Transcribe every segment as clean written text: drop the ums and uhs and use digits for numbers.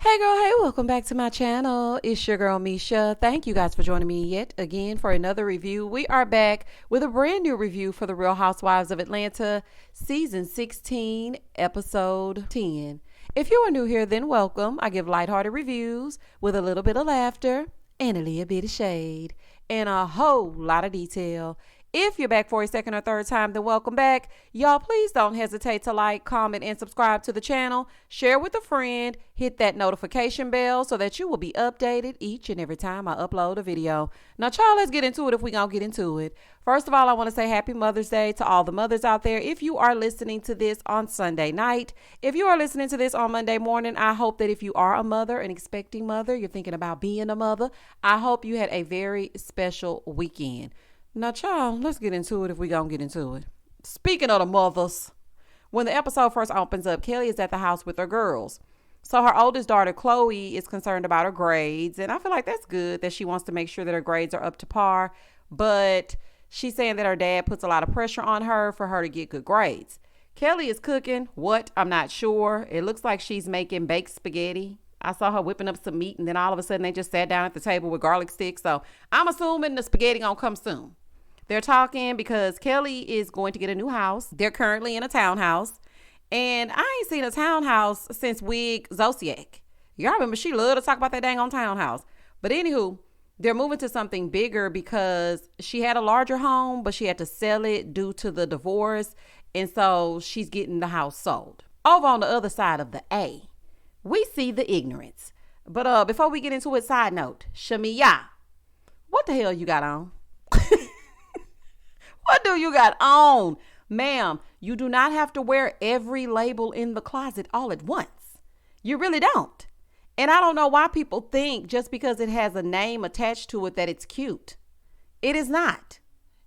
Hey girl, hey, welcome back to my channel. It's your girl Misha. Thank you guys for joining me yet again for another review. We are back with a brand new review for the Real Housewives of Atlanta, season 16, episode 10. If you are new here, then welcome. I give lighthearted reviews with a little bit of laughter and a little bit of shade and a whole lot of detail. If you're back for a second or third time, then welcome back. Y'all, please don't hesitate to like, comment, and subscribe to the channel. Share with a friend. Hit that notification bell so that you will be updated each and every time I upload a video. Now, child, let's get into it if we're going to get into it. First of all, I want to say Happy Mother's Day to all the mothers out there. If you are listening to this on Sunday night, if you are listening to this on Monday morning, I hope that if you are a mother, an expecting mother, you're thinking about being a mother, I hope you had a very special weekend. Now, child, let's get into it if we gonna get into it. Speaking of the mothers, when the episode first opens up, Kelly is at the house with her girls. So her oldest daughter, Chloe, is concerned about her grades. And I feel like that's good that she wants to make sure that her grades are up to par. But she's saying that her dad puts a lot of pressure on her for her to get good grades. Kelly is cooking. What? I'm not sure. It looks like she's making baked spaghetti. I saw her whipping up some meat, and then all of a sudden they just sat down at the table with garlic sticks. So I'm assuming the spaghetti gonna come soon. They're talking because Kelly is going to get a new house. They're currently in a townhouse. And I ain't seen a townhouse since Wig Zosiak. Y'all remember she loved to talk about that dang on townhouse. But anywho, they're moving to something bigger because she had a larger home, but she had to sell it due to the divorce. And so she's getting the house sold. Over on the other side of the A, we see the ignorance. But before we get into it, side note, Shamea, what the hell you got on? What do you got on? Ma'am, you do not have to wear every label in the closet all at once. You really don't. And I don't know why people think just because it has a name attached to it that it's cute. It is not.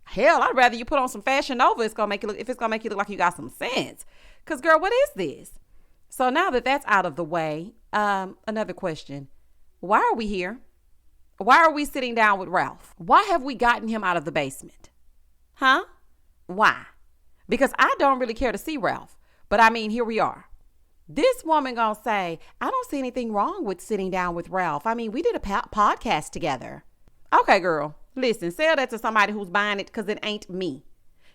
Hell, I'd rather you put on some Fashion Nova if it's gonna make you look like you got some sense. Cause girl, what is this? So now that that's out of the way, another question. Why are we here? Why are we sitting down with Ralph? Why have we gotten him out of the basement? Huh? Why? Because I don't really care to see Ralph. But I mean, here we are. This woman gonna say, I don't see anything wrong with sitting down with Ralph. I mean, we did a podcast together. Okay, girl. Listen, sell that to somebody who's buying it because it ain't me.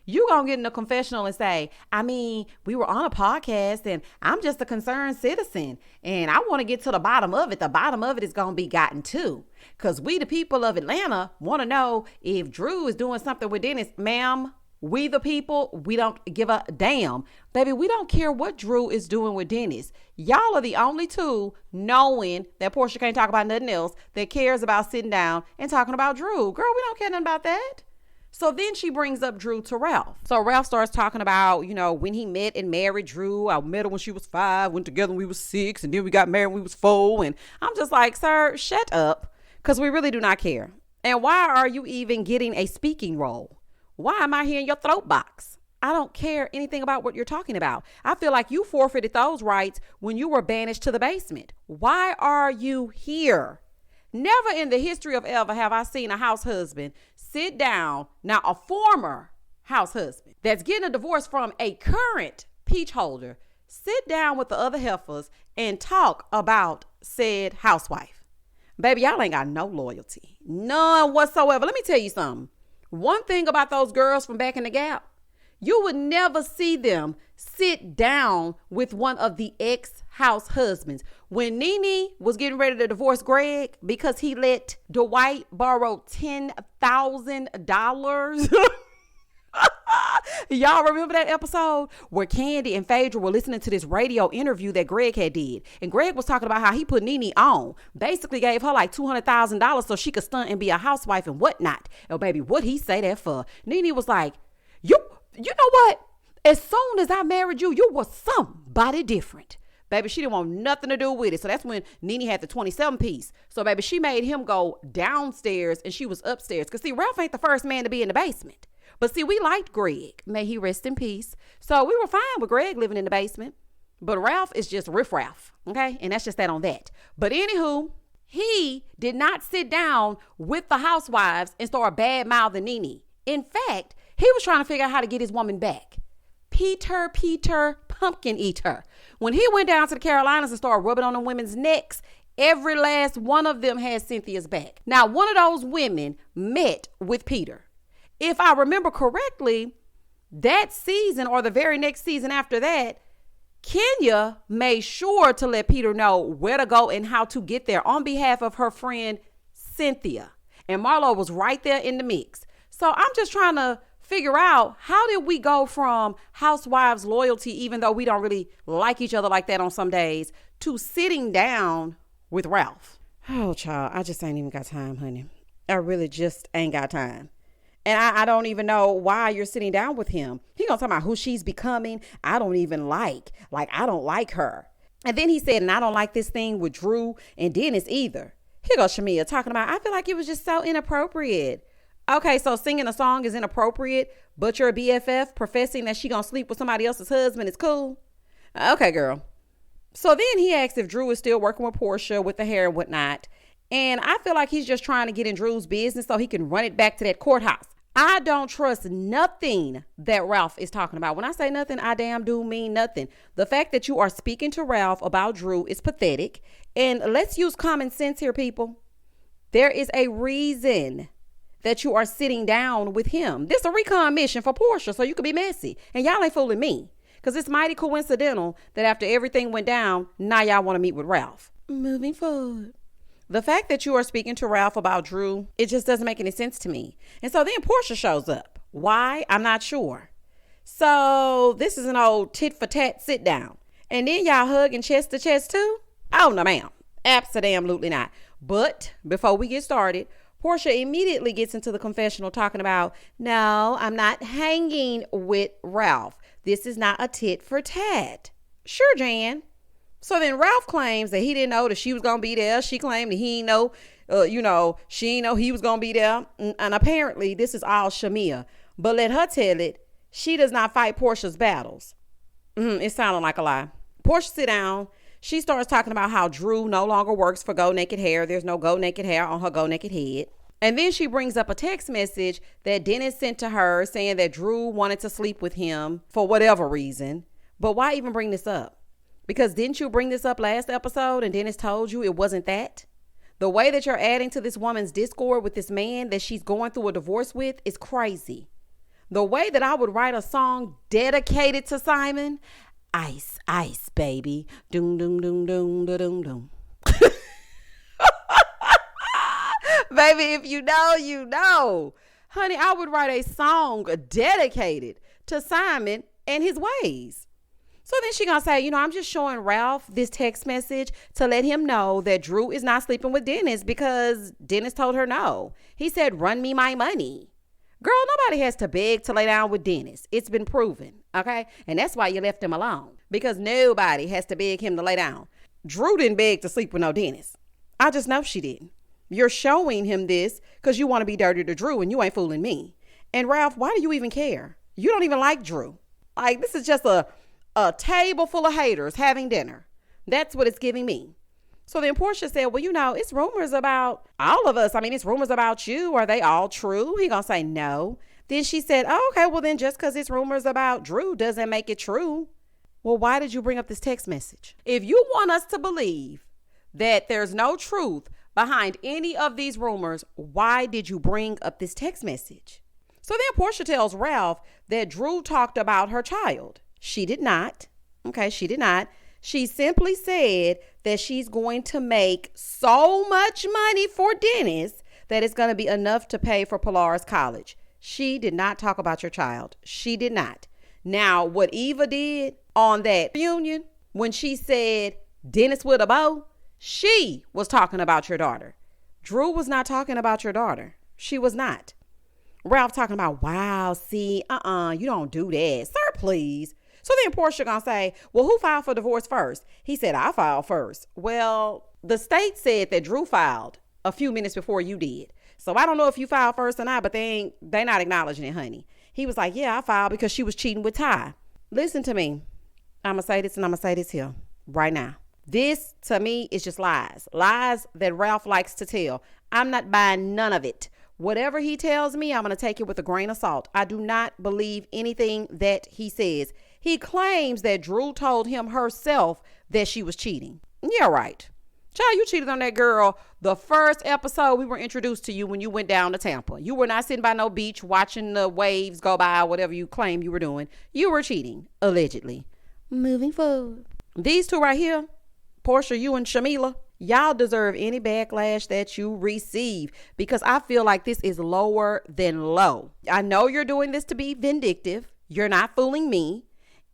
You gonna get in a confessional and say, I mean, we were on a podcast and I'm just a concerned citizen and I want to get to the bottom of it. The bottom of it is gonna be gotten too. Because we, the people of Atlanta, want to know if Drew is doing something with Dennis. Ma'am, we the people, we don't give a damn. Baby, we don't care what Drew is doing with Dennis. Y'all are the only two knowing that Porsha can't talk about nothing else that cares about sitting down and talking about Drew. Girl, we don't care nothing about that. So then she brings up Drew to Ralph. So Ralph starts talking about, when he met and married Drew. I met her when she was 5, went together when we was 6, and then we got married when we was 4. And I'm just like, sir, shut up, because we really do not care. And why are you even getting a speaking role? Why am I here in your throat box? I don't care anything about what you're talking about. I feel like you forfeited those rights when you were banished to the basement. Why are you here? Never in the history of ever have I seen a house husband sit down, now a former house husband that's getting a divorce from a current peach holder, sit down with the other heifers and talk about said housewife. Baby, y'all ain't got no loyalty. None whatsoever. Let me tell you something. One thing about those girls from back in the Gap, you would never see them sit down with one of the ex-house husbands. When Nene was getting ready to divorce Greg because he let Dwight borrow $10,000. Y'all remember that episode where Candy and Phaedra were listening to this radio interview that Greg had did? And Greg was talking about how he put Nene on. Basically gave her like $200,000 so she could stunt and be a housewife and whatnot. Oh, baby, what'd he say that for? Nene was like, you know what? As soon as I married you, you were somebody different. Baby, she didn't want nothing to do with it. So that's when Nene had the 27 piece. So, baby, she made him go downstairs and she was upstairs. Because, see, Ralph ain't the first man to be in the basement. But, see, we liked Greg. May he rest in peace. So, we were fine with Greg living in the basement. But Ralph is just riffraff, okay? And that's just that on that. But, anywho, he did not sit down with the housewives and start bad-mouthing Nene. In fact, he was trying to figure out how to get his woman back. Peter pumpkin eater. When he went down to the Carolinas and started rubbing on the women's necks, every last one of them had Cynthia's back. Now, one of those women met with Peter. If I remember correctly, that season or the very next season after that, Kenya made sure to let Peter know where to go and how to get there on behalf of her friend Cynthia. And Marlo was right there in the mix. So I'm just trying to figure out, how did we go from Housewives loyalty, even though we don't really like each other like that on some days, to sitting down with Ralph? Oh, child, I just ain't even got time, honey. I really just ain't got time. And I don't even know why you're sitting down with him. He gonna talk about who she's becoming. I don't even like I don't like her. And then he said, and I don't like this thing with Drew and Dennis either. Here goes Shamea talking about, I feel like it was just so inappropriate. Okay, so singing a song is inappropriate, but your BFF professing that she gonna sleep with somebody else's husband is cool. Okay, girl. So then he asked if Drew is still working with Porsha with the hair and whatnot. And I feel like he's just trying to get in Drew's business so he can run it back to that courthouse. I don't trust nothing that Ralph is talking about. When I say nothing, I damn do mean nothing. The fact that you are speaking to Ralph about Drew is pathetic. And let's use common sense here, people. There is a reason that you are sitting down with him. This is a recon mission for Porsha, so you can be messy. And y'all ain't fooling me. Because it's mighty coincidental that after everything went down, now y'all want to meet with Ralph. Moving forward. The fact that you are speaking to Ralph about Drew, it just doesn't make any sense to me. And so then Porsha shows up. Why? I'm not sure. So this is an old tit for tat sit down. And then y'all hugging chest to chest too? Oh, no, ma'am. Absolutely not. But before we get started, Porsha immediately gets into the confessional talking about, no, I'm not hanging with Ralph. This is not a tit for tat. Sure, Jan. So then Ralph claims that he didn't know that she was going to be there. She claimed that he didn't know, she didn't know he was going to be there. And apparently this is all Shamea. But let her tell it, she does not fight Porsha's battles. It sounded like a lie. Porsha sit down. She starts talking about how Drew no longer works for Go Naked Hair. There's no Go Naked Hair on her Go Naked head. And then she brings up a text message that Dennis sent to her saying that Drew wanted to sleep with him for whatever reason. But why even bring this up? Because didn't you bring this up last episode and Dennis told you it wasn't that? The way that you're adding to this woman's discord with this man that she's going through a divorce with is crazy. The way that I would write a song dedicated to Simon, ice, ice, baby, doom, doom, doom, doom, doom, doom, doom. Baby, if you know, you know. Honey, I would write a song dedicated to Simon and his ways. So then she gonna say, I'm just showing Ralph this text message to let him know that Drew is not sleeping with Dennis because Dennis told her no. He said, run me my money. Girl, nobody has to beg to lay down with Dennis. It's been proven, okay? And that's why you left him alone, because nobody has to beg him to lay down. Drew didn't beg to sleep with no Dennis. I just know she didn't. You're showing him this because you want to be dirty to Drew and you ain't fooling me. And Ralph, why do you even care? You don't even like Drew. Like, this is just a table full of haters having dinner. That's what it's giving me. So then Porsha said, well, it's rumors about all of us. I mean, it's rumors about you. Are they all true? He gonna say no. Then she said, oh, okay, well then just because it's rumors about Drew doesn't make it true. Well, why did you bring up this text message? If you want us to believe that there's no truth behind any of these rumors, why did you bring up this text message? So then Porsha tells Ralph that Drew talked about her child. She did not. Okay, she did not. She simply said that she's going to make so much money for Dennis that it's going to be enough to pay for Pilar's college. She did not talk about your child. She did not. Now, what Eva did on that reunion, when she said Dennis with a bow, she was talking about your daughter. Drew was not talking about your daughter. She was not. Ralph talking about, wow, see, you don't do that. Sir, please. So then Porsha gonna say, well, who filed for divorce first? He said, I filed first. Well, the state said that Drew filed a few minutes before you did. So I don't know if you filed first or not, but they not acknowledging it, honey. He was like, yeah, I filed because she was cheating with Ty. Listen to me. I'm gonna say this and I'm gonna say this here right now. This to me is just lies. Lies that Ralph likes to tell. I'm not buying none of it. Whatever he tells me, I'm going to take it with a grain of salt. I do not believe anything that he says. He claims that Drew told him herself that she was cheating. Yeah, right. Child, you cheated on that girl the first episode we were introduced to you when you went down to Tampa. You were not sitting by no beach watching the waves go by, whatever you claim you were doing. You were cheating, allegedly. Moving forward. These two right here, Porsha, you and Shamea, y'all deserve any backlash that you receive because I feel like this is lower than low. I know you're doing this to be vindictive. You're not fooling me.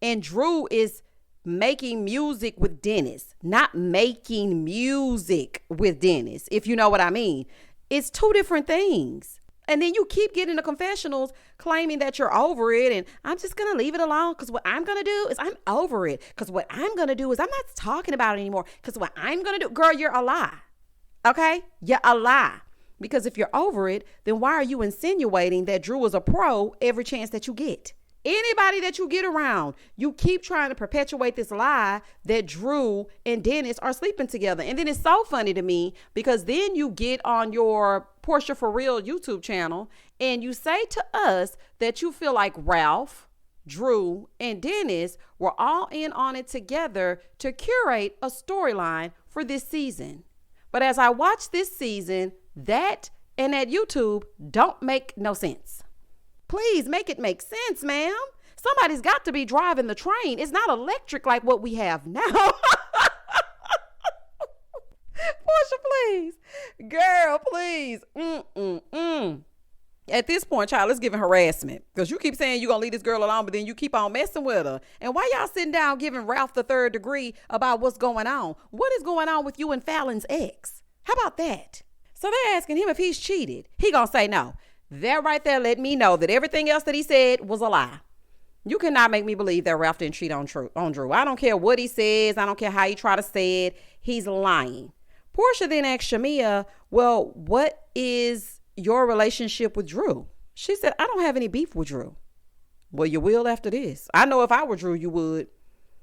And Drew is making music with Dennis, not making music with Dennis, if you know what I mean. It's two different things. And then you keep getting the confessionals claiming that you're over it and I'm just going to leave it alone because what I'm going to do is I'm over it because what I'm going to do is I'm not talking about it anymore because what I'm going to do, girl, you're a lie. Okay? You're a lie. Because if you're over it, then why are you insinuating that Drew is a pro every chance that you get? Anybody that you get around, you keep trying to perpetuate this lie that Drew and Dennis are sleeping together. And then it's so funny to me because then you get on your Porsha For Real YouTube channel and you say to us that you feel like Ralph, Drew, and Dennis were all in on it together to curate a storyline for this season. But as I watch this season, that and that YouTube don't make no sense. Please make it make sense, ma'am. Somebody's got to be driving the train. It's not electric like what we have now. Porsha, please. Girl, please. At this point, child, let's give it harassment. Because you keep saying you're going to leave this girl alone, but then you keep on messing with her. And why y'all sitting down giving Ralph the third degree about what's going on? What is going on with you and Fallon's ex? How about that? So they're asking him if he's cheated. He going to say no. That right there let me know that everything else that he said was a lie. You cannot make me believe that Ralph didn't cheat on Drew. I don't care what he says. I don't care how he try to say it. He's lying. Porsha then asked Shamea, well, what is your relationship with Drew? She said, I don't have any beef with Drew. Well, you will after this. I know if I were Drew, you would.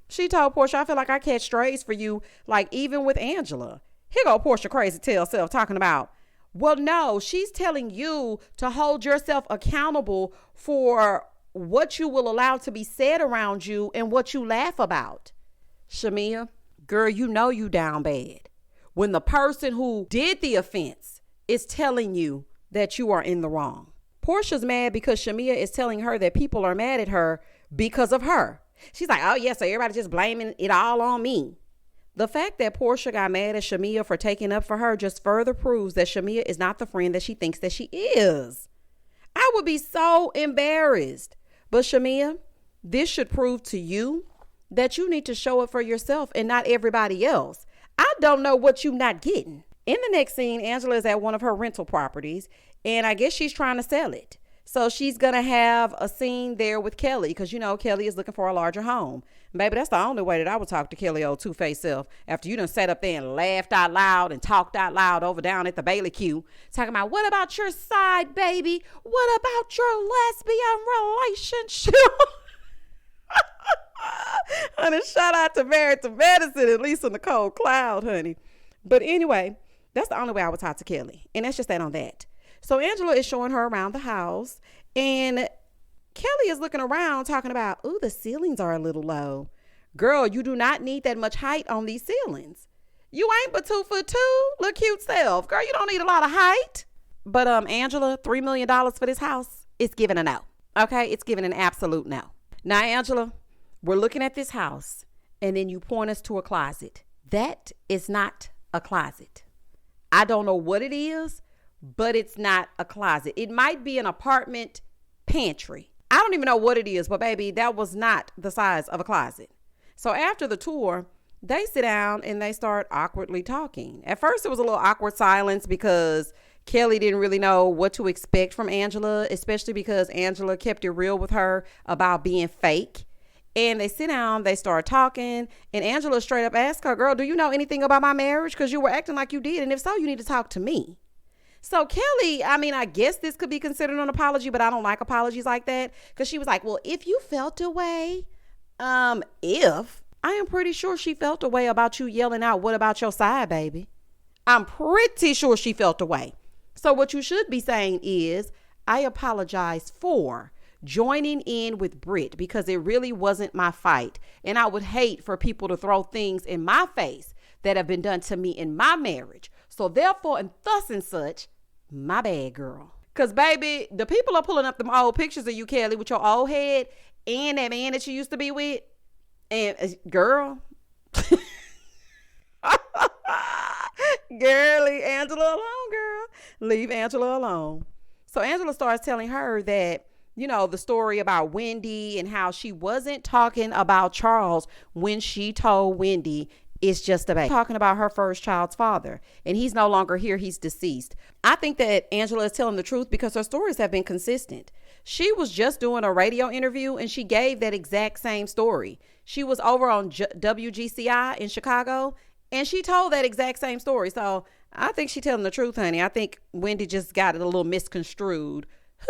She told Porsha, I feel like I catch strays for you, like even with Angela. Here go Porsha crazy tail self talking about, well, no, she's telling you to hold yourself accountable for what you will allow to be said around you and what you laugh about. Shamea, girl, you know you down bad. When the person who did the offense is telling you that you are in the wrong. Porsha's mad because Shamea is telling her that people are mad at her because of her. She's like, oh, yeah, so everybody just blaming it all on me. The fact that Porsha got mad at Shamea for taking up for her just further proves that Shamea is not the friend that she thinks that she is. I would be so embarrassed. But Shamea, this should prove to you that you need to show up for yourself and not everybody else. I don't know what you not getting. In the next scene, Angela is at one of her rental properties, and I guess she's trying to sell it. So she's going to have a scene there with Kelly because, you know, Kelly is looking for a larger home. Baby, that's the only way that I would talk to Kelly, old two-faced self, after you done sat up there and laughed out loud and talked out loud over down at the Bailey Q, talking about, what about your side, baby? What about your lesbian relationship? Honey, shout out to Married to Medicine, at least in the cold cloud, honey. But anyway, that's the only way I would talk to Kelly. And that's just that on that. So Angela is showing her around the house, and Kelly is looking around talking about, ooh, the ceilings are a little low. Girl, you do not need that much height on these ceilings. You ain't but 2'2", look cute self. Girl, you don't need a lot of height. But Angela, $3 million for this house, it's giving a no. Okay, it's giving an absolute no. Now, Angela, we're looking at this house, and then you point us to a closet. That is not a closet. I don't know what it is, but it's not a closet. It might be an apartment pantry. I don't even know what it is, but baby, that was not the size of a closet. So after the tour, they sit down and they start awkwardly talking. At first, it was a little awkward silence because Kelly didn't really know what to expect from Angela, especially because Angela kept it real with her about being fake. And they sit down, they start talking, and Angela straight up asked her, girl, do you know anything about my marriage? Because you were acting like you did. And if so, you need to talk to me. So Kelly, I mean, I guess this could be considered an apology, but I don't like apologies like that. Because she was like, well, if you felt a way, I am pretty sure she felt a way about you yelling out, what about your side, baby? I'm pretty sure she felt a way. So what you should be saying is, I apologize for joining in with Brit because it really wasn't my fight. And I would hate for people to throw things in my face that have been done to me in my marriage. So therefore, and thus and such, my bad, girl. Because, baby, the people are pulling up them old pictures of you, Kelly, with your old head and that man that you used to be with. And, girl. Girl, leave Angela alone, girl. Leave Angela alone. So Angela starts telling her that, you know, the story about Wendy and how she wasn't talking about Charles when she told Wendy it's just about talking about her first child's father. And he's no longer here. He's deceased. I think that Angela is telling the truth because her stories have been consistent. She was just doing a radio interview and she gave that exact same story. She was over on WGCI in Chicago and she told that exact same story. So I think she's telling the truth, honey. I think Wendy just got it a little misconstrued.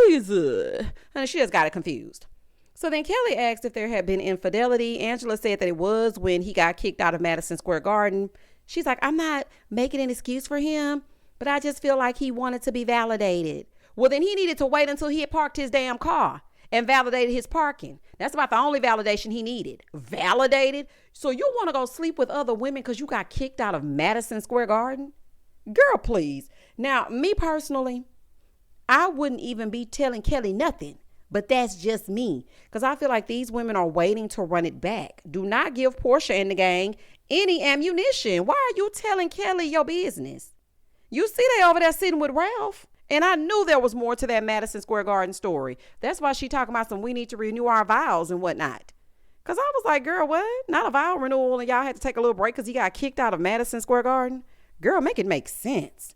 And she just got it confused. So then Kelly asked if there had been infidelity. Angela said that it was when he got kicked out of Madison Square Garden. She's like, I'm not making an excuse for him, but I just feel like he wanted to be validated. Well, then he needed to wait until he had parked his damn car and validated his parking. That's about the only validation he needed. Validated? So you want to go sleep with other women because you got kicked out of Madison Square Garden? Girl, please. Now, me personally, I wouldn't even be telling Kelly nothing, but that's just me because I feel like these women are waiting to run it back. Do not give Porsha and the gang any ammunition. Why are you telling Kelly your business? You see they over there sitting with Ralph. And I knew there was more to that Madison Square Garden story. That's why she talking about we need to renew our vows and whatnot. Because I was like, girl, what? Not a vow renewal and y'all had to take a little break because he got kicked out of Madison Square Garden? Girl, make it make sense.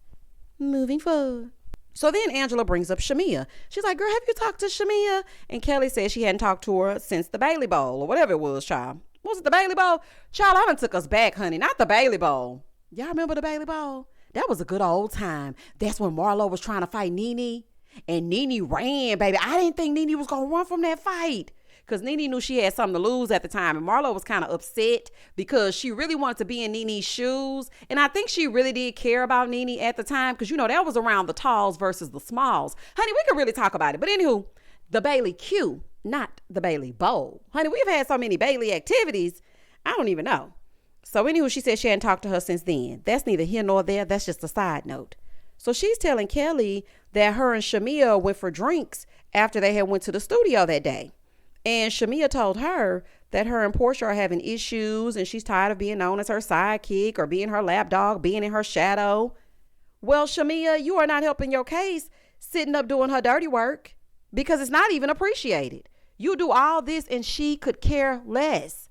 Moving forward. So then Angela brings up Shamea. She's like, girl, have you talked to Shamea? And Kelly said she hadn't talked to her since the Bailey Bowl or whatever it was, child. Was it the Bailey Bowl? Child, I done took us back, honey. Not the Bailey Bowl. Y'all remember the Bailey Bowl? That was a good old time. That's when Marlo was trying to fight Nene. And Nene ran, baby. I didn't think Nene was going to run from that fight. Because Nene knew she had something to lose at the time. And Marlo was kind of upset because she really wanted to be in Nene's shoes. And I think she really did care about Nene at the time. Because, you know, that was around the talls versus the smalls. Honey, we could really talk about it. But anywho, the Bailey Q, not the Bailey Bowl. Honey, we've had so many Bailey activities. I don't even know. So anywho, she said she hadn't talked to her since then. That's neither here nor there. That's just a side note. So she's telling Kelly that her and Shamea went for drinks after they had went to the studio that day. And Shamea told her that her and Porsha are having issues and she's tired of being known as her sidekick or being her lapdog, being in her shadow. Well, Shamea, you are not helping your case sitting up doing her dirty work because it's not even appreciated. You do all this and she could care less.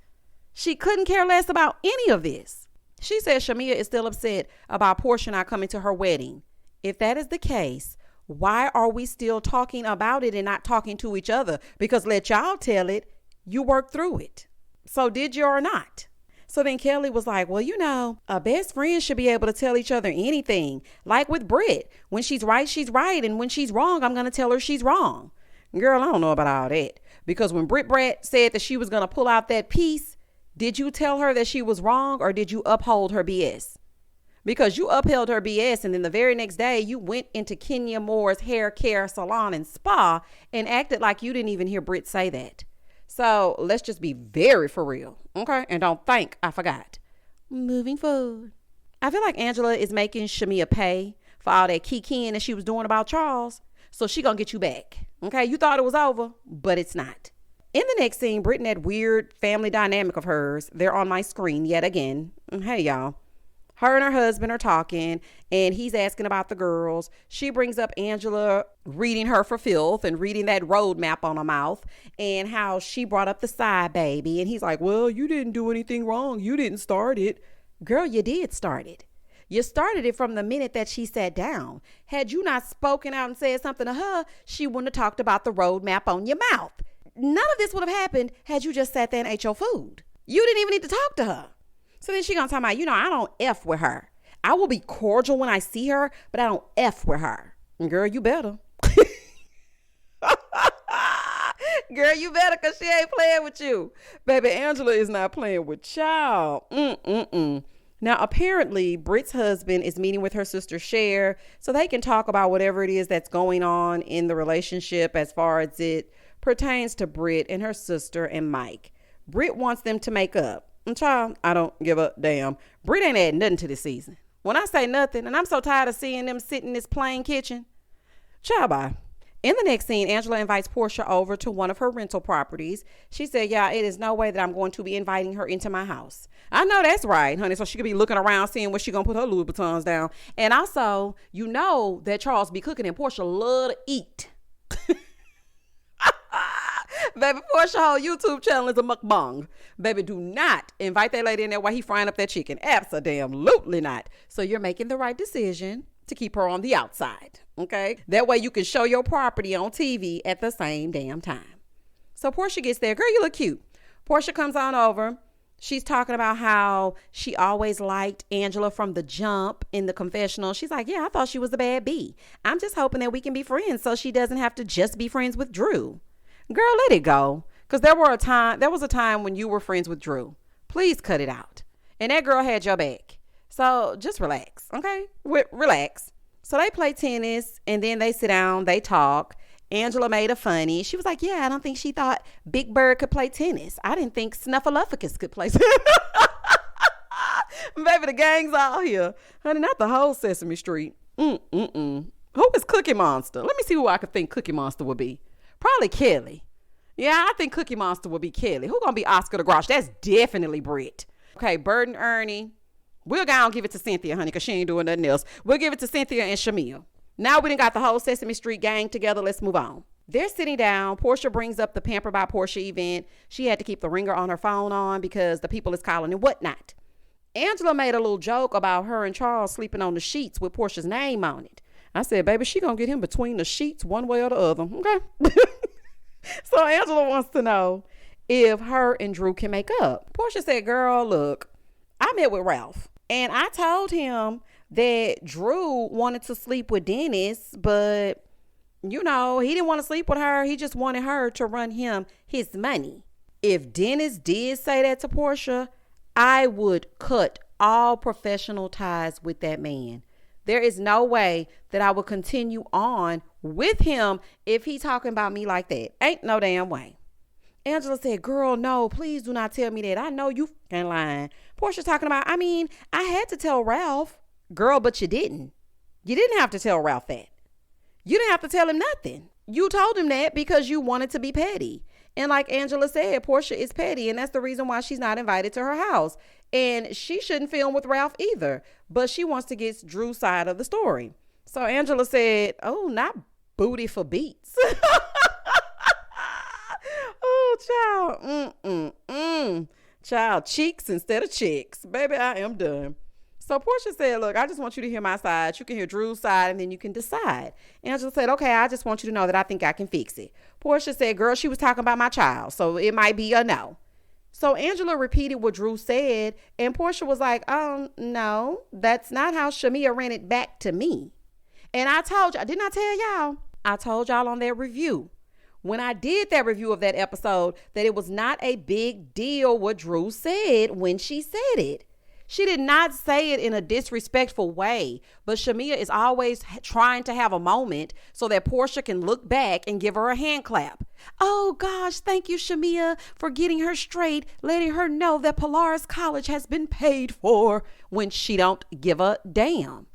She couldn't care less about any of this. She says Shamea is still upset about Porsha not coming to her wedding. If that is the case, why are we still talking about it and not talking to each other? Because let y'all tell it, you worked through it. So did you or not? So then Kelly was like, well, you know, a best friend should be able to tell each other anything. Like with Britt, when she's right, she's right. And when she's wrong, I'm going to tell her she's wrong. Girl, I don't know about all that. Because when Britt Brat said that she was going to pull out that piece, did you tell her that she was wrong or did you uphold her BS? Because you upheld her BS and then the very next day you went into Kenya Moore's hair care salon and spa and acted like you didn't even hear Britt say that. So let's just be very for real, okay? And don't think I forgot. Moving forward. I feel like Angela is making Shamea pay for all that kikiing that she was doing about Charles. So she gonna get you back, okay? You thought it was over, but it's not. In the next scene, Britt and that weird family dynamic of hers, they're on my screen yet again. Hey, y'all. Her and her husband are talking, and he's asking about the girls. She brings up Angela reading her for filth and reading that roadmap on her mouth and how she brought up the side baby. And he's like, well, you didn't do anything wrong. You didn't start it. Girl, you did start it. You started it from the minute that she sat down. Had you not spoken out and said something to her, she wouldn't have talked about the roadmap on your mouth. None of this would have happened had you just sat there and ate your food. You didn't even need to talk to her. So then she gonna talk about, you know, I don't F with her. I will be cordial when I see her, but I don't F with her. Girl, you better. Girl, you better, because she ain't playing with you. Baby, Angela is not playing with child. Now, apparently, Britt's husband is meeting with her sister Cher so they can talk about whatever it is that's going on in the relationship as far as it pertains to Britt and her sister and Mike. Britt wants them to make up. And child, I don't give a damn. Britt ain't adding nothing to this season. When I say nothing, and I'm so tired of seeing them sit in this plain kitchen. Child, bye. In the next scene, Angela invites Porsha over to one of her rental properties. She said, yeah, it is no way that I'm going to be inviting her into my house. I know that's right, honey. So she could be looking around, seeing where she going to put her Louis Vuittons down. And also, you know that Charles be cooking and Porsha love to eat. Baby, Porsha whole YouTube channel is a mukbang. Baby, do not invite that lady in there while he frying up that chicken. Absolutely not. So you're making the right decision to keep her on the outside, okay? That way you can show your property on TV at the same damn time. So Porsha gets there. Girl, you look cute. Porsha comes on over. She's talking about how she always liked Angela from the jump in the confessional. She's like, yeah, I thought she was a bad bee. I'm just hoping that we can be friends so she doesn't have to just be friends with Drew. Girl, let it go. Because there was a time when you were friends with Drew. Please cut it out. And that girl had your back. So just relax, okay? Relax. So they play tennis, and then they sit down, they talk. Angela made a funny. She was like, yeah, I don't think she thought Big Bird could play tennis. I didn't think Snuffleupagus could play tennis. Baby, the gang's all here. Honey, not the whole Sesame Street. Who is Cookie Monster? Let me see who I could think Cookie Monster would be. Probably Kelly. Yeah, I think Cookie Monster would be Kelly. Who gonna be Oscar the Grouch? That's definitely Britt. Okay, Bird and Ernie. We'll go and give it to Cynthia, honey, because she ain't doing nothing else. We'll give it to Cynthia and Shamea. Now we done got the whole Sesame Street gang together. Let's move on. They're sitting down. Porsha brings up the Pampered by Porsha event. She had to keep the ringer on her phone on because the people is calling and whatnot. Angela made a little joke about her and Charles sleeping on the sheets with Porsha's name on it. I said, baby, she gonna get him between the sheets one way or the other. Okay. So Angela wants to know if her and Drew can make up. Porsha said, girl, look, I met with Ralph. And I told him that Drew wanted to sleep with Dennis, but, you know, he didn't want to sleep with her. He just wanted her to run him his money. If Dennis did say that to Porsha, I would cut all professional ties with that man. There is no way that I would continue on with him if he talking about me like that. Ain't no damn way. Angela said, girl, no, please do not tell me that. I know you fucking lying. Porsha's talking about, I had to tell Ralph. Girl, but you didn't. You didn't have to tell Ralph that. You didn't have to tell him nothing. You told him that because you wanted to be petty. And like Angela said, Porsha is petty, and that's the reason why she's not invited to her house. And she shouldn't film with Ralph either, but she wants to get Drew's side of the story. So Angela said, oh, not booty for beats. Oh, child. Child, cheeks instead of chicks. Baby, I am done. So Porsha said, look, I just want you to hear my side. You can hear Drew's side, and then you can decide. Angela said, okay, I just want you to know that I think I can fix it. Porsha said, girl, she was talking about my child, so it might be a no. So Angela repeated what Drew said, and Porsha was like, no, that's not how Shamea ran it back to me. And I told y'all, didn't I tell y'all? I told y'all on that review, when I did that review of that episode, that it was not a big deal what Drew said when she said it. She did not say it in a disrespectful way, but Shamea is always trying to have a moment so that Porsha can look back and give her a hand clap. Oh gosh, thank you, Shamea, for getting her straight, letting her know that Polaris College has been paid for, when she don't give a damn.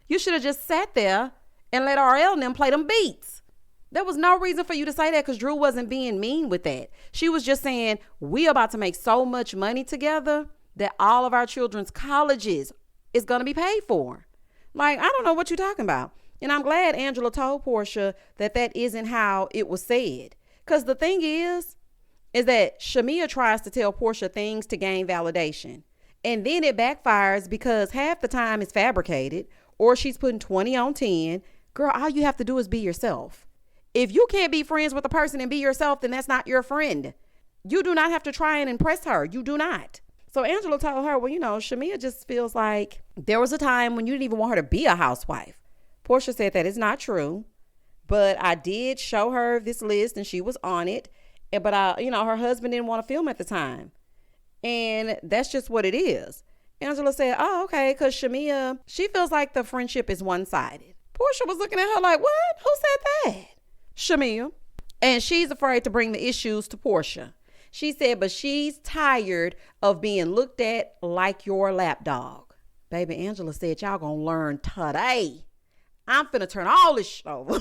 You should have just sat there and let RL and them play them beats. There was no reason for you to say that, because Drew wasn't being mean with that. She was just saying, we about to make so much money together that all of our children's colleges is going to be paid for. Like, I don't know what you're talking about. And I'm glad Angela told Porsha that that isn't how it was said. Because the thing is that Shamea tries to tell Porsha things to gain validation. And then it backfires because half the time it's fabricated, or she's putting 20 on 10. Girl, all you have to do is be yourself. If you can't be friends with a person and be yourself, then that's not your friend. You do not have to try and impress her. You do not. So Angela told her, well, you know, Shamea just feels like there was a time when you didn't even want her to be a housewife. Porsha said that is not true, but I did show her this list and she was on it. But her husband didn't want to film at the time. And that's just what it is. Angela said, oh, okay, because Shamea, she feels like the friendship is one-sided. Porsha was looking at her like, what? Who said that? Shamea. And she's afraid to bring the issues to Porsha. She said, but she's tired of being looked at like your lapdog. Baby Angela said, y'all gonna learn today. I'm finna turn all this shit over.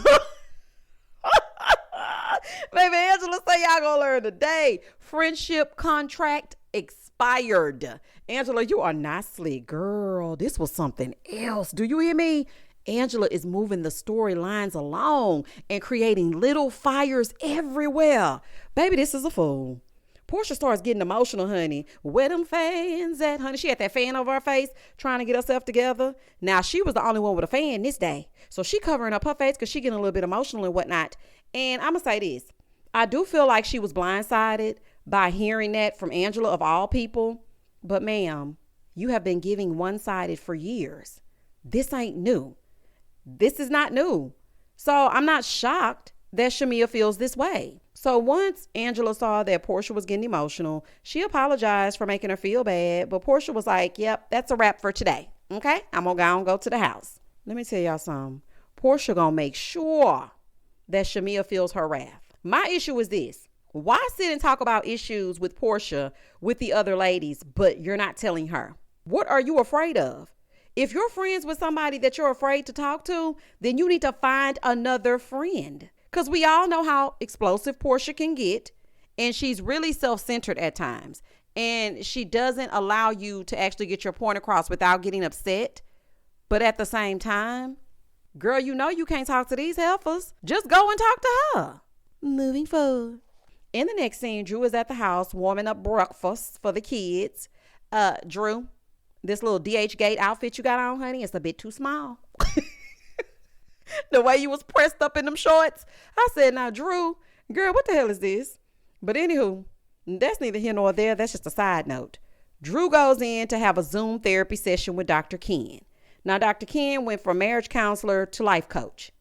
Baby Angela say y'all gonna learn today. Friendship contract expired. Angela, you are not slick, girl. This was something else. Do you hear me? Angela is moving the storylines along and creating little fires everywhere. Baby, this is a fool. Porsha starts getting emotional, honey. Where them fans at, honey? She had that fan over her face trying to get herself together. Now, she was the only one with a fan this day. So she covering up her face because she getting a little bit emotional and whatnot. And I'm going to say this. I do feel like she was blindsided by hearing that from Angela of all people. But ma'am, you have been giving one-sided for years. This ain't new. This is not new. So I'm not shocked that Shamea feels this way. So once Angela saw that Porsha was getting emotional, she apologized for making her feel bad. But Porsha was like, yep, that's a wrap for today. Okay, I'm going to go to the house. Let me tell y'all something. Porsha going to make sure that Shamea feels her wrath. My issue is this. Why sit and talk about issues with Porsha with the other ladies, but you're not telling her? What are you afraid of? If you're friends with somebody that you're afraid to talk to, then you need to find another friend. Because we all know how explosive Porsha can get. And she's really self-centered at times. And she doesn't allow you to actually get your point across without getting upset. But at the same time, girl, you know you can't talk to these heifers. Just go and talk to her. Moving forward. In the next scene, Drew is at the house warming up breakfast for the kids. Drew, this little DH Gate outfit you got on, honey, it's a bit too small. The way you was pressed up in them shorts. I said, now, Drew, girl, what the hell is this? But anywho, that's neither here nor there. That's just a side note. Drew goes in to have a Zoom therapy session with Dr. Ken. Now, Dr. Ken went from marriage counselor to life coach.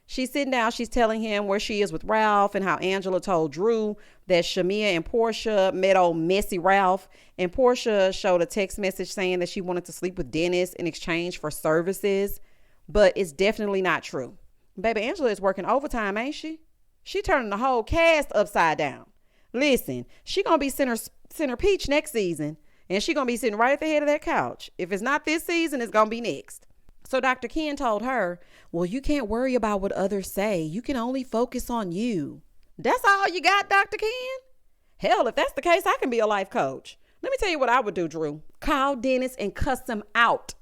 She's sitting down. She's telling him where she is with Ralph and how Angela told Drew that Shamea and Porsha met old messy Ralph. And Porsha showed a text message saying that she wanted to sleep with Dennis in exchange for services. But it's definitely not true. Baby Angela is working overtime, ain't she? She turning the whole cast upside down. Listen, she gonna be center peach next season. And she gonna be sitting right at the head of that couch. If it's not this season, it's gonna be next. So Dr. Ken told her, well, you can't worry about what others say. You can only focus on you. That's all you got, Dr. Ken? Hell, if that's the case, I can be a life coach. Let me tell you what I would do, Drew. Call Dennis and cuss him out.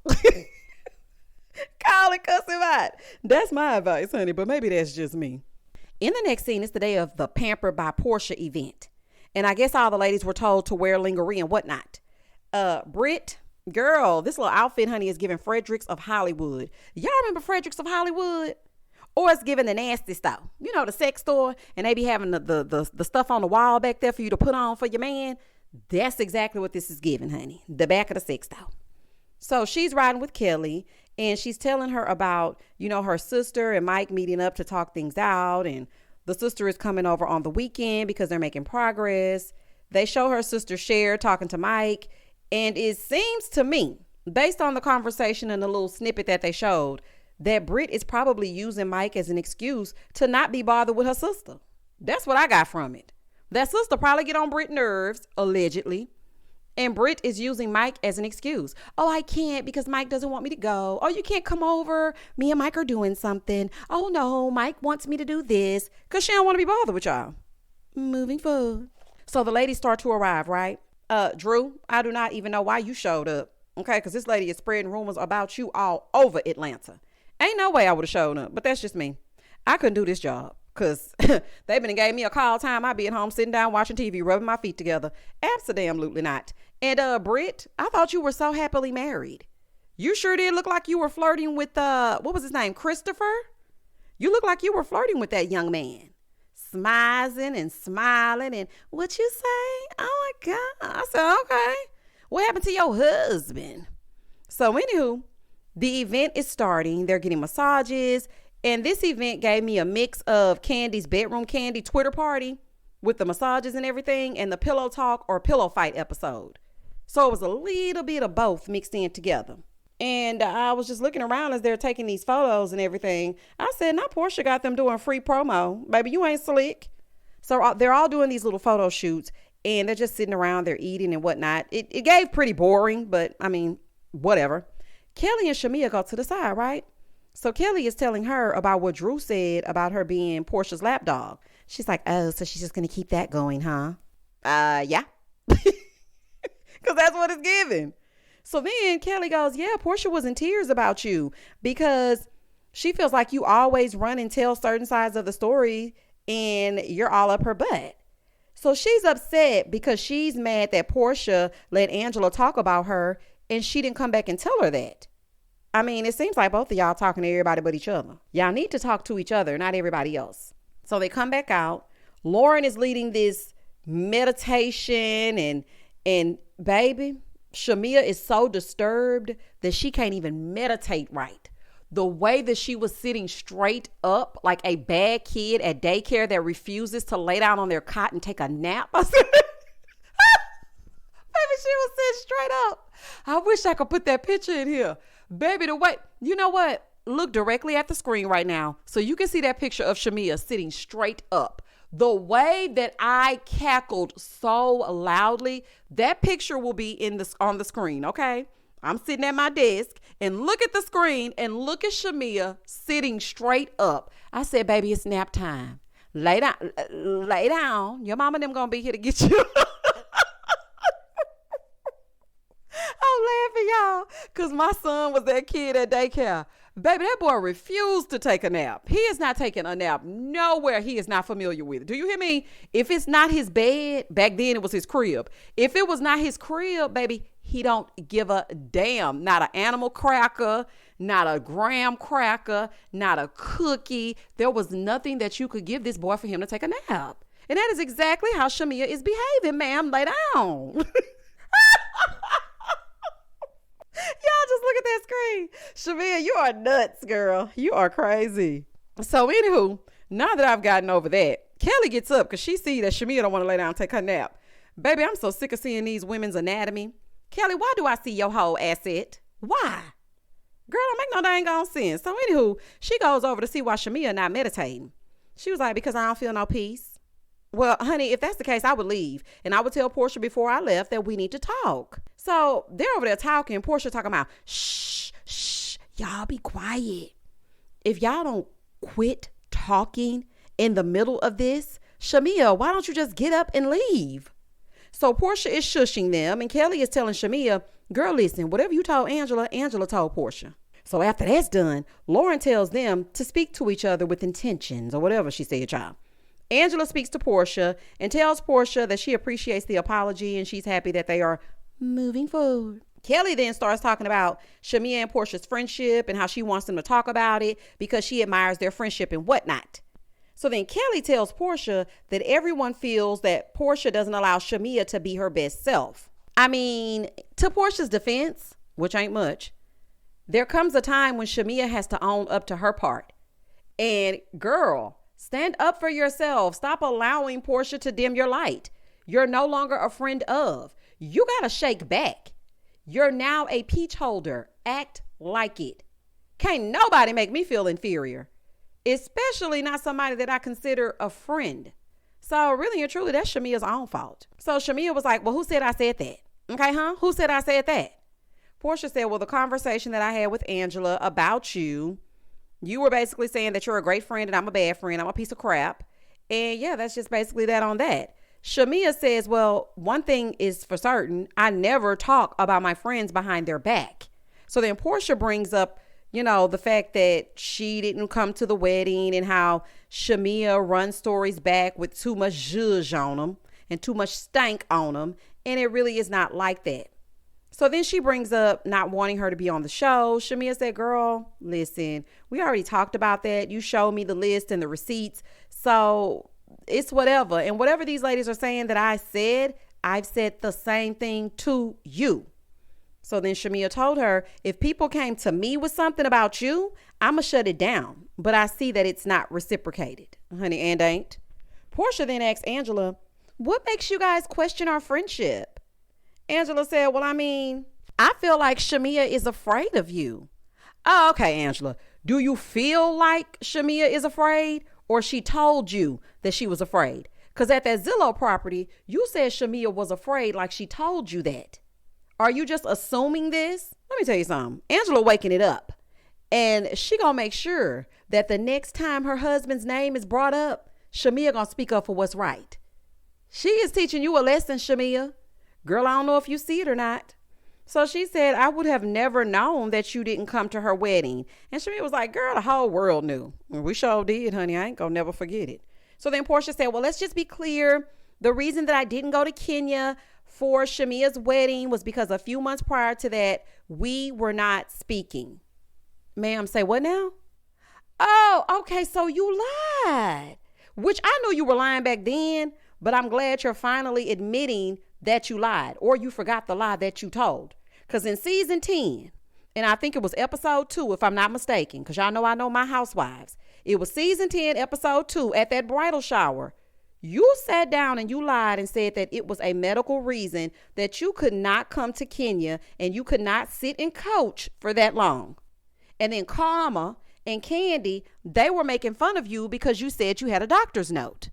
Call and cuss him out. That's my advice, honey, but maybe that's just me. In the next scene, it's the day of the Pampered by Porsha event. And I guess all the ladies were told to wear lingerie and whatnot. Britt, girl, this little outfit, honey, is giving Fredericks of Hollywood. Y'all remember Fredericks of Hollywood? Or it's giving the nasty stuff. You know, the sex store, and they be having the stuff on the wall back there for you to put on for your man. That's exactly what this is giving, honey. The back of the sex store. So she's riding with Kelly, and she's telling her about, you know, her sister and Mike meeting up to talk things out. And the sister is coming over on the weekend because they're making progress. They show her sister Cher talking to Mike. And it seems to me, based on the conversation and the little snippet that they showed, that Britt is probably using Mike as an excuse to not be bothered with her sister. That's what I got from it. That sister probably get on Britt's nerves, allegedly. And Britt is using Mike as an excuse. Oh, I can't because Mike doesn't want me to go. Oh, you can't come over. Me and Mike are doing something. Oh, no, Mike wants me to do this because she don't want to be bothered with y'all. Moving forward. So the ladies start to arrive, right? Drew, I do not even know why you showed up. Okay, because this lady is spreading rumors about you all over Atlanta. Ain't no way I would have shown up, but that's just me. I couldn't do this job. Because they been and gave me a call time. I be at home sitting down watching TV, rubbing my feet together. Absolutely not. And Britt, I thought you were so happily married. You sure did look like you were flirting with, what was his name, Christopher? You look like you were flirting with that young man. Smizing and smiling and what you say? Oh my God. I said, okay. What happened to your husband? So anywho, the event is starting. They're getting massages. And this event gave me a mix of Candy's Bedroom Candy Twitter party with the massages and everything and the pillow talk or pillow fight episode. So it was a little bit of both mixed in together. And I was just looking around as they're taking these photos and everything. I said, now Porsha got them doing free promo. Baby, you ain't slick. So they're all doing these little photo shoots and they're just sitting around, they're eating and whatnot. It gave pretty boring, but I mean, whatever. Kelly and Shamea go to the side, right? So Kelly is telling her about what Drew said about her being Porsha's lapdog. She's like, oh, so she's just going to keep that going, huh? Yeah. Because that's what it's given. So then Kelly goes, yeah, Porsha was in tears about you because she feels like you always run and tell certain sides of the story and you're all up her butt. So she's upset because she's mad that Porsha let Angela talk about her and she didn't come back and tell her that. I mean, it seems like both of y'all talking to everybody but each other. Y'all need to talk to each other, not everybody else. So they come back out. Lauren is leading this meditation and baby, Shamea is so disturbed that she can't even meditate right. The way that she was sitting straight up like a bad kid at daycare that refuses to lay down on their cot and take a nap. I said, baby, she was sitting straight up. I wish I could put that picture in here. Baby, the way, you know what? Look directly at the screen right now so you can see that picture of Shamea sitting straight up. The way that I cackled so loudly, that picture will be on the screen, okay? I'm sitting at my desk and look at the screen and look at Shamea sitting straight up. I said, baby, it's nap time. Lay down. Lay down. Your mama and them gonna be here to get you. I'm laughing, y'all, because my son was that kid at daycare. Baby, that boy refused to take a nap. He is not taking a nap nowhere he is not familiar with. Do you hear me? If it's not his bed, back then it was his crib. If it was not his crib, baby, he don't give a damn. Not an animal cracker, not a graham cracker, not a cookie. There was nothing that you could give this boy for him to take a nap. And that is exactly how Shamea is behaving, ma'am. Lay down. Y'all just look at that screen. Shamea, you are nuts, girl. You are crazy. So anywho, now that I've gotten over that, Kelly gets up because she see that Shamea don't want to lay down and take her nap. Baby, I'm so sick of seeing these women's anatomy. Kelly, why do I see your whole asset? Why? Girl, don't make no dang on sense. So anywho, she goes over to see why Shamea not meditating. She was like, because I don't feel no peace. Well, honey, if that's the case, I would leave. And I would tell Porsha before I left that we need to talk. So they're over there talking. Porsha talking about, shh, y'all be quiet. If y'all don't quit talking in the middle of this, Shamea, why don't you just get up and leave? So Porsha is shushing them. And Kelly is telling Shamea, girl, listen, whatever you told Angela, Angela told Porsha. So after that's done, Lauren tells them to speak to each other with intentions or whatever she said, y'all. Angela speaks to Porsha and tells Porsha that she appreciates the apology and she's happy that they are moving forward. Kelly then starts talking about Shamea and Porsha's friendship and how she wants them to talk about it because she admires their friendship and whatnot. So then Kelly tells Porsha that everyone feels that Porsha doesn't allow Shamea to be her best self. I mean, to Porsha's defense, which ain't much, there comes a time when Shamea has to own up to her part. And girl, stand up for yourself. Stop allowing Porsha to dim your light. You're no longer a friend of. You got to shake back. You're now a peach holder. Act like it. Can't nobody make me feel inferior, especially not somebody that I consider a friend. So really and truly, that's Shamea's own fault. So Shamea was like, well, who said I said that? Okay, huh? Who said I said that? Porsha said, well, the conversation that I had with Angela about you, you were basically saying that you're a great friend and I'm a bad friend. I'm a piece of crap. And yeah, that's just basically that on that. Shamea says, well, one thing is for certain. I never talk about my friends behind their back. So then Porsha brings up, the fact that she didn't come to the wedding and how Shamea runs stories back with too much zhuzh on them and too much stank on them. And it really is not like that. So then she brings up not wanting her to be on the show. Shamea said, girl, listen, we already talked about that. You showed me the list and the receipts. So it's whatever. And whatever these ladies are saying that I said, I've said the same thing to you. So then Shamea told her, if people came to me with something about you, I'm going to shut it down. But I see that it's not reciprocated, honey, and ain't. Porsha then asked Angela, what makes you guys question our friendship? Angela said, well, I feel like Shamea is afraid of you. Oh, okay, Angela. Do you feel like Shamea is afraid, or she told you that she was afraid? Because at that Zillow property, you said Shamea was afraid like she told you that. Are you just assuming this? Let me tell you something. Angela waking it up. And she gonna make sure that the next time her husband's name is brought up, Shamea gonna speak up for what's right. She is teaching you a lesson, Shamea. Girl, I don't know if you see it or not. So she said, I would have never known that you didn't come to her wedding. And Shamea was like, girl, the whole world knew. And we sure did, honey. I ain't gonna never forget it. So then Porsha said, well, let's just be clear. The reason that I didn't go to Kenya for Shamea's wedding was because a few months prior to that, we were not speaking. Ma'am, say what now? Oh, okay. So you lied, which I knew you were lying back then, but I'm glad you're finally admitting that you lied or you forgot the lie that you told. Because in season 10, and I think it was episode 2, if I'm not mistaken, because y'all know I know my Housewives. It was season 10, episode 2, at that bridal shower. You sat down and you lied and said that it was a medical reason that you could not come to Kenya and you could not sit and coach for that long. And then Karma and Candy, they were making fun of you because you said you had a doctor's note.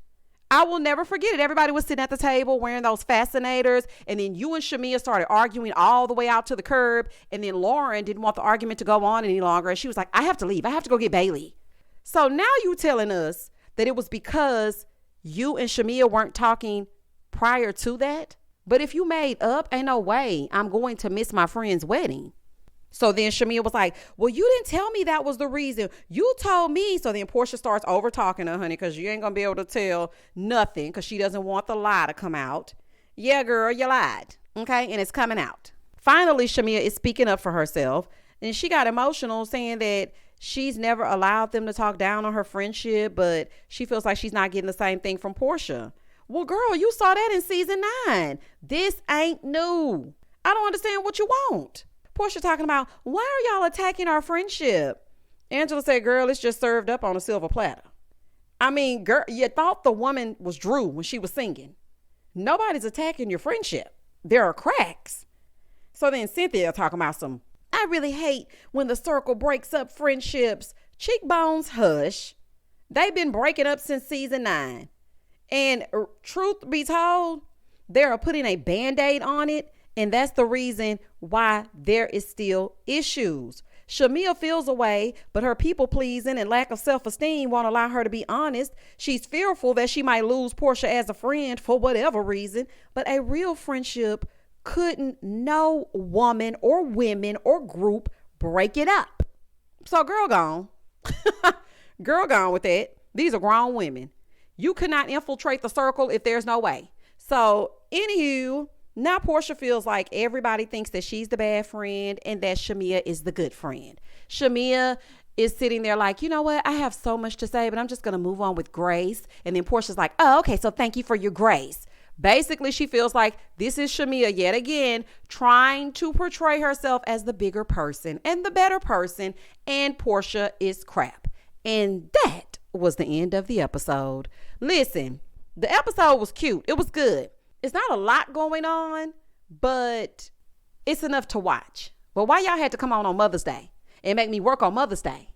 I will never forget it. Everybody was sitting at the table wearing those fascinators. And then you and Shamea started arguing all the way out to the curb. And then Lauren didn't want the argument to go on any longer. And she was like, I have to leave. I have to go get Bailey. So now you telling us that it was because you and Shamea weren't talking prior to that. But if you made up, ain't no way I'm going to miss my friend's wedding. So then Shamea was like, well, you didn't tell me that was the reason. You told me. So then Porsha starts over talking to her, honey, because you ain't going to be able to tell nothing because she doesn't want the lie to come out. Yeah, girl, you lied. Okay. And it's coming out. Finally, Shamea is speaking up for herself. And she got emotional saying that she's never allowed them to talk down on her friendship, but she feels like she's not getting the same thing from Porsha. Well, girl, you saw that in season 9. This ain't new. I don't understand what you want. Porsha talking about, why are y'all attacking our friendship? Angela said, girl, it's just served up on a silver platter. I mean, girl, you thought the woman was Drew when she was singing. Nobody's attacking your friendship. There are cracks. So then Cynthia talking about some, I really hate when the circle breaks up friendships. Cheekbones, hush. They've been breaking up since season 9. And truth be told, they're putting a Band-Aid on it. And that's the reason why there is still issues. Shamea feels away, but her people pleasing and lack of self-esteem won't allow her to be honest. She's fearful that she might lose Porsha as a friend for whatever reason, but a real friendship couldn't no woman or women or group break it up. So girl gone. Girl gone with that. These are grown women. You could not infiltrate the circle if there's no way. So anywho, now Porsha feels like everybody thinks that she's the bad friend and that Shamea is the good friend. Shamea is sitting there like, you know what? I have so much to say, but I'm just going to move on with grace. And then Porsha's like, oh, okay. So thank you for your grace. Basically, she feels like this is Shamea yet again trying to portray herself as the bigger person and the better person. And Porsha is crap. And that was the end of the episode. Listen, the episode was cute. It was good. It's not a lot going on, but it's enough to watch. But why y'all had to come on Mother's Day and make me work on Mother's Day?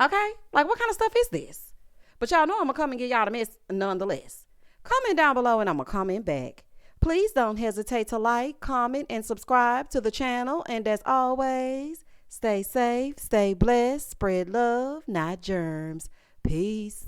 Okay? Like, what kind of stuff is this? But y'all know I'm going to come and get y'all the mess nonetheless. Comment down below and I'm going to comment back. Please don't hesitate to like, comment, and subscribe to the channel. And as always, stay safe, stay blessed, spread love, not germs. Peace.